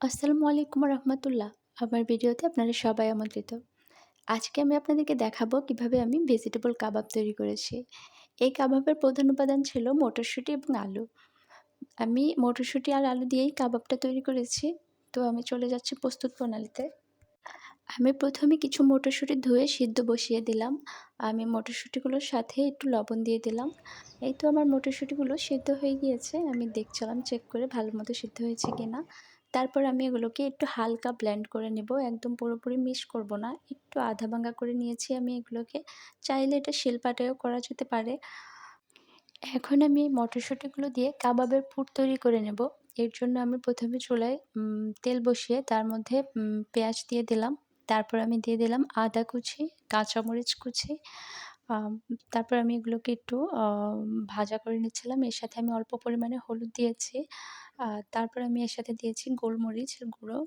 আসসালামু আলাইকুম রহমতুল্লাহ। আমার ভিডিওতে আপনারা সবাই আমন্ত্রিত। আজকে আমি আপনাদেরকে দেখাবো কিভাবে আমি ভেজিটেবল কাবাব তৈরি করেছি। এই কাবাবের প্রধান উপাদান ছিল মটরশুঁটি এবং আলু। আমি মটরশুঁটি আর আলু দিয়েই কাবাবটা তৈরি করেছি। তো আমি চলে যাচ্ছি প্রস্তুত প্রণালীতে। আমি প্রথমে কিছু মটরশুঁটি ধুয়ে সিদ্ধ বসিয়ে দিলাম। আমি মটরশুঁটিগুলোর সাথে একটু লবণ দিয়ে দিলাম। এই তো আমার মটরশুঁটিগুলো সিদ্ধ হয়ে গিয়েছে। আমি দেখছিলাম চেক করে ভালো মতো সিদ্ধ হয়েছে কিনা। তারপর আমি এগুলোকে একটু হালকা ব্লেন্ড করে নেব। একদম পুরোপুরি মিক্স করব না। একটু আধা ভাঙা করে নিয়েছি আমি এগুলোকে। চাইলে এটা শিলপাটায়ও করা যেতে পারে। এখন আমি এই মটরশুঁটিগুলো দিয়ে কাবাবের পুর তৈরি করে নেব। এর জন্য আমি প্রথমে চুলায় তেল বসিয়ে তার মধ্যে পেঁয়াজ দিয়ে দিলাম। তারপর আমি দিয়ে দিলাম আদা কুচি, কাঁচামরিচ কুচি। আম তারপর আমি এগুলোকে একটু ভাজা করে নিচ্ছিলাম। এর সাথে আমি অল্প পরিমাণে হলুদ দিয়েছি। তারপর আমি এর সাথে দিয়েছি গোলমরিচের গুঁড়ো।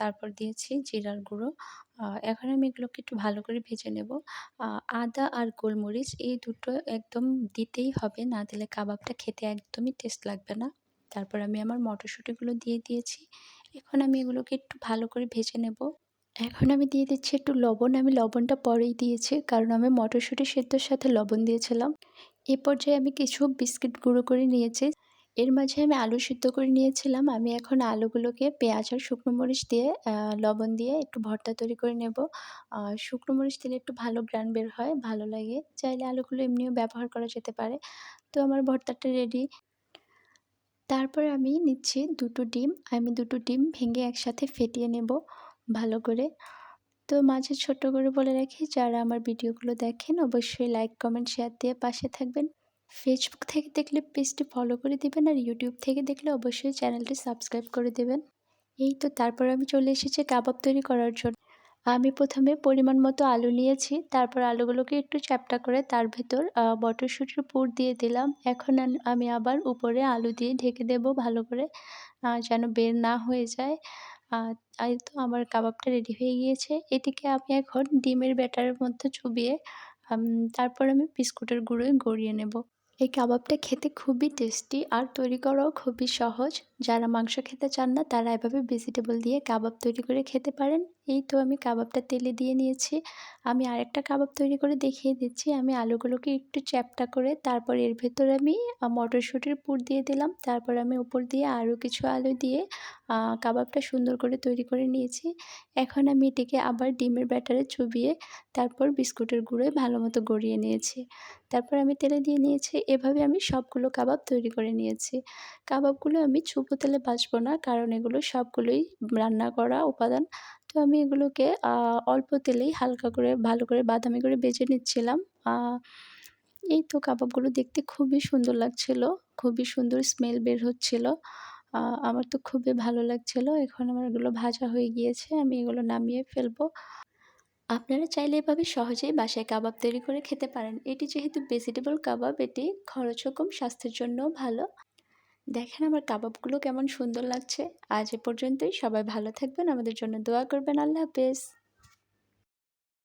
তারপর দিয়েছি জিরার গুঁড়ো। এখন আমি এগুলোকে একটু ভালো করে ভেজে নেব। আ আদা আর গোলমরিচ এই দুটো একদম দিতেই হবে, না দিলে কাবাবটা খেতে একদমই টেস্ট লাগবে না। তারপর আমি আমার মটরশুঁটিগুলো দিয়ে দিয়েছি। এখন আমি এগুলোকে একটু ভালো করে ভেজে নেব। এখন আমি দিয়ে দিচ্ছি একটু লবণ। আমি লবণটা পরেই দিয়েছি, কারণ আমি মটরশুঁটি সেদ্ধর সাথে লবণ দিয়েছিলাম। এ পর্যায়ে আমি কিছু বিস্কিট গুঁড়ো করে নিয়েছি। এর মাঝে আমি আলু সিদ্ধ করে নিয়েছিলাম। আমি এখন আলুগুলোকে পেঁয়াজ আর শুকনো মরিচ দিয়ে লবণ দিয়ে একটু ভর্তা তৈরি করে নেব। শুকনো মরিচ দিলে একটু ভালো ঘ্রাণ বের হয়, ভালো লাগে। চাইলে আলুগুলো এমনিও ব্যবহার করা যেতে পারে। তো আমার ভর্তাটা রেডি। তারপরে আমি নিচ্ছি ২ টো ডিম। আমি ২ টো ডিম ভেঙে একসাথে ফেটিয়ে নেব ভালো করে। তো মাঝে ছোট্ট করে বলে রাখি, যারা আমার ভিডিওগুলো দেখেন অবশ্যই লাইক, কমেন্ট, শেয়ার দিয়ে পাশে থাকবেন। ফেসবুক থেকে দেখলে পেজটি ফলো করে দিবেন, আর ইউটিউব থেকে দেখলে অবশ্যই চ্যানেলটি সাবস্ক্রাইব করে দেবেন। এই তো তারপর আমি চলে এসেছি কাবাব তৈরি করার জন্য। আমি প্রথমে পরিমাণ মতো আলু নিয়েছি। তারপর আলুগুলোকে একটু চ্যাপ্টা করে তার ভেতর মটরশুঁটির পুর দিয়ে দিলাম। এখন আমি আবার উপরে আলু দিয়ে ঢেকে দেব ভালো করে, যেন বের না হয়ে যায়। আ এই তো আমার কাবাবটা রেডি হয়ে গিয়েছে। এটিকে আমি এখন ডিমের ব্যাটারের মধ্যে চুবিয়ে আম তারপর আমি বিস্কুটের গুঁড়োয় গড়িয়ে নেব। এই কাবাবটা খেতে খুবই টেস্টি আর তৈরি করাও খুবই সহজ। যারা মাংস খেতে চান না তারা এভাবে ভেজিটেবল দিয়ে কাবাব তৈরি করে খেতে পারেন। এই তো আমি কাবাবটা তেলে দিয়ে নিয়েছি। আমি আরেকটা কাবাব তৈরি করে দেখিয়ে দিচ্ছি। আমি আলুগুলোকে একটু চ্যাপ্টা করে তারপর এর ভেতরে আমি মটরশুঁটির পুর দিয়ে দিলাম। তারপর আমি উপর দিয়ে আরও কিছু আলু দিয়ে কাবাবটা সুন্দর করে তৈরি করে নিয়েছি। এখন আমি এটিকে আবার ডিমের ব্যাটারে চুবিয়ে তারপর বিস্কুটের গুঁড়োয় ভালোমতো গড়িয়ে নিয়েছি। তারপর আমি তেলে দিয়ে নিয়েছি। এভাবে আমি সবগুলো কাবাব তৈরি করে নিয়েছি। কাবাবগুলো আমি ছোটো তেলে ভাজবো না, কারণ এগুলো সবগুলোই রান্না করা উপাদান। তো আমি এগুলোকে অল্প তেলেই হালকা করে ভালো করে বাদামি করে ভেজে নিচ্ছিলাম। আ এই তো কাবাবগুলো দেখতে খুবই সুন্দর লাগছিল। খুবই সুন্দর স্মেল বের হচ্ছিল। আমার তো খুবই ভালো লাগছিল। এখন আমার এগুলো ভাজা হয়ে গিয়েছে। আমি এগুলো নামিয়ে ফেলবো। আপনারা চাইলে এভাবে সহজেই বাসায় কাবাব তৈরি করে খেতে পারেন। এটি যেহেতু ভেজিটেবল কাবাব, এটি খরচও কম, স্বাস্থ্যের জন্যও ভালো। দেখেন আমার কাবাবগুলো কেমন সুন্দর লাগছে। আজ এ পর্যন্তই। সবাই ভালো থাকবেন, আমাদের জন্য দোয়া করবেন। আল্লাহ হাফেজ।